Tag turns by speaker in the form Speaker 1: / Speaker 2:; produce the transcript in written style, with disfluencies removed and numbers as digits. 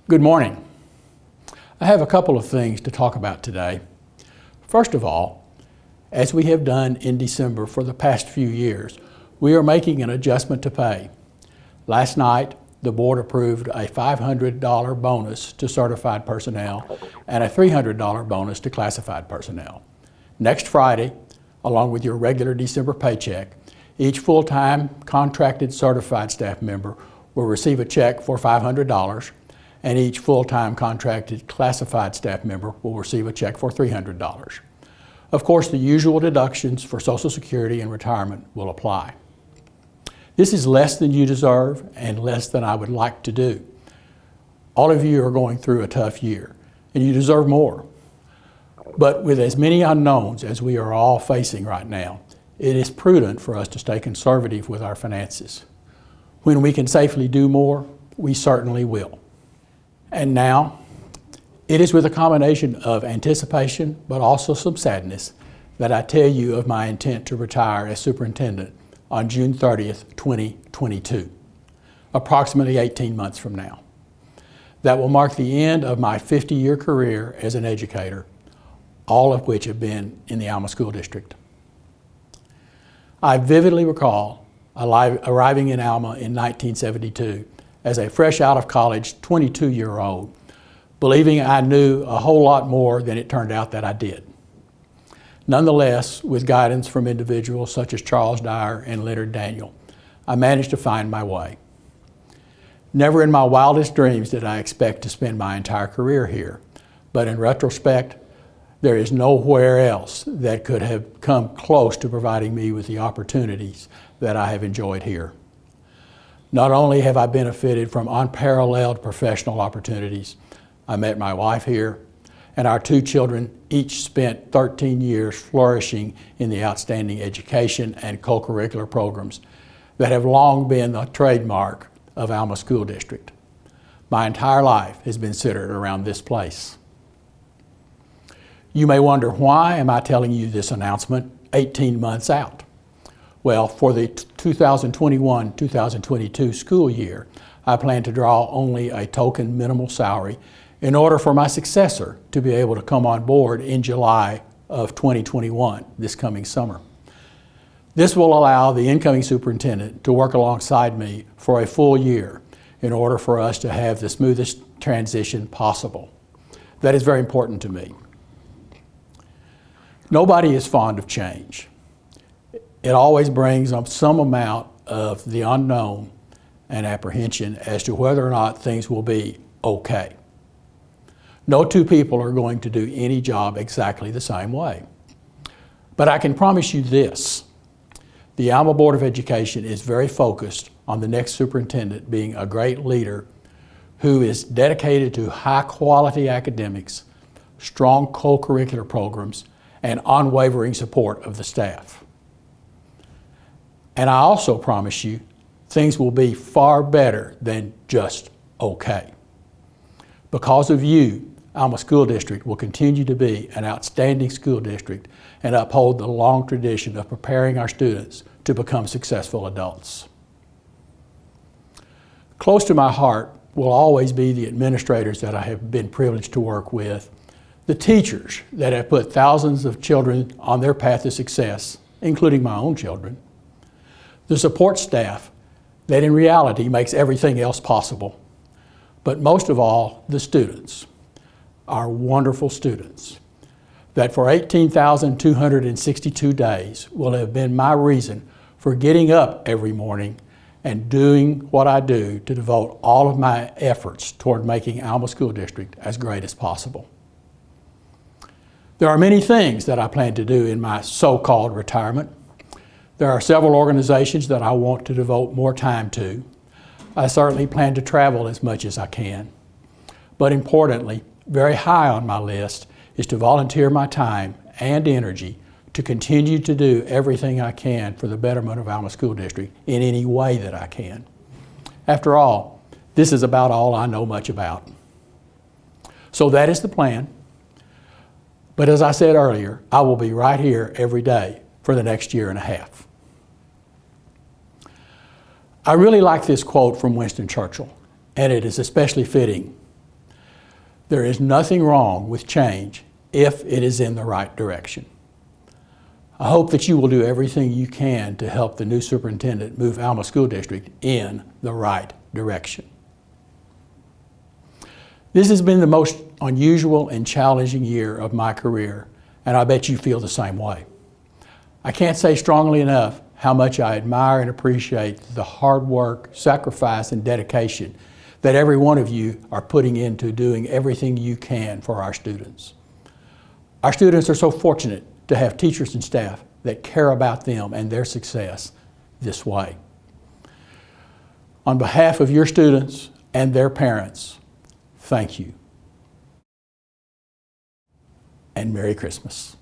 Speaker 1: Good morning. I have a couple of things to talk about today. First of all, as we have done in December for the past few years, we are making an adjustment to pay. Last night, the board approved a $500 bonus to certified personnel and a $300 bonus to classified personnel. Next Friday, along with your regular December paycheck, each full-time contracted certified staff member will receive a check for $500, and each full-time contracted classified staff member will receive a check for $300. Of course, the usual deductions for Social Security and retirement will apply. This is less than you deserve and less than I would like to do. All of you are going through a tough year, and you deserve more. But with as many unknowns as we are all facing right now, it is prudent for us to stay conservative with our finances. When we can safely do more, we certainly will. And now, it is with a combination of anticipation, but also some sadness, that I tell you of my intent to retire as superintendent on June 30th, 2022, approximately 18 months from now. That will mark the end of my 50-year career as an educator, all of which have been in the Alma School District. I vividly recall arriving in Alma in 1972 as a fresh out of college 22-year-old, believing I knew a whole lot more than it turned out that I did. Nonetheless, with guidance from individuals such as Charles Dyer and Leonard Daniel, I managed to find my way. Never in my wildest dreams did I expect to spend my entire career here, but in retrospect, there is nowhere else that could have come close to providing me with the opportunities that I have enjoyed here. Not only have I benefited from unparalleled professional opportunities, I met my wife here, and our two children each spent 13 years flourishing in the outstanding education and co-curricular programs that have long been the trademark of Alma School District. My entire life has been centered around this place. You may wonder, why am I telling you this announcement 18 months out? Well, for the 2021-2022 school year, I plan to draw only a token minimal salary in order for my successor to be able to come on board in July of 2021, this coming summer. This will allow the incoming superintendent to work alongside me for a full year in order for us to have the smoothest transition possible. That is very important to me. Nobody is fond of change. It always brings up some amount of the unknown and apprehension as to whether or not things will be okay. No two people are going to do any job exactly the same way. But I can promise you this: the Alma Board of Education is very focused on the next superintendent being a great leader who is dedicated to high-quality academics, strong co-curricular programs, and unwavering support of the staff. And I also promise you, things will be far better than just okay. Because of you, Alma School District will continue to be an outstanding school district and uphold the long tradition of preparing our students to become successful adults. Close to my heart will always be the administrators that I have been privileged to work with, the teachers that have put thousands of children on their path to success, including my own children, the support staff that in reality makes everything else possible, but most of all, the students, our wonderful students, that for 18,262 days will have been my reason for getting up every morning and doing what I do to devote all of my efforts toward making Alma School District as great as possible. There are many things that I plan to do in my so-called retirement. There are several organizations that I want to devote more time to. I certainly plan to travel as much as I can. But importantly, very high on my list is to volunteer my time and energy to continue to do everything I can for the betterment of Alma School District in any way that I can. After all, this is about all I know much about. So that is the plan. But as I said earlier, I will be right here every day for the next year and a half. I really like this quote from Winston Churchill, and it is especially fitting There is nothing wrong with change if it is in the right direction. I hope that you will do everything you can to help the new superintendent move Alma School District in the right direction. This has been the most unusual and challenging year of my career, and I bet you feel the same way. I can't say strongly enough how much I admire and appreciate the hard work, sacrifice, and dedication that every one of you are putting into doing everything you can for our students. Our students are so fortunate to have teachers and staff that care about them and their success this way. On behalf of your students and their parents, thank you. And Merry Christmas.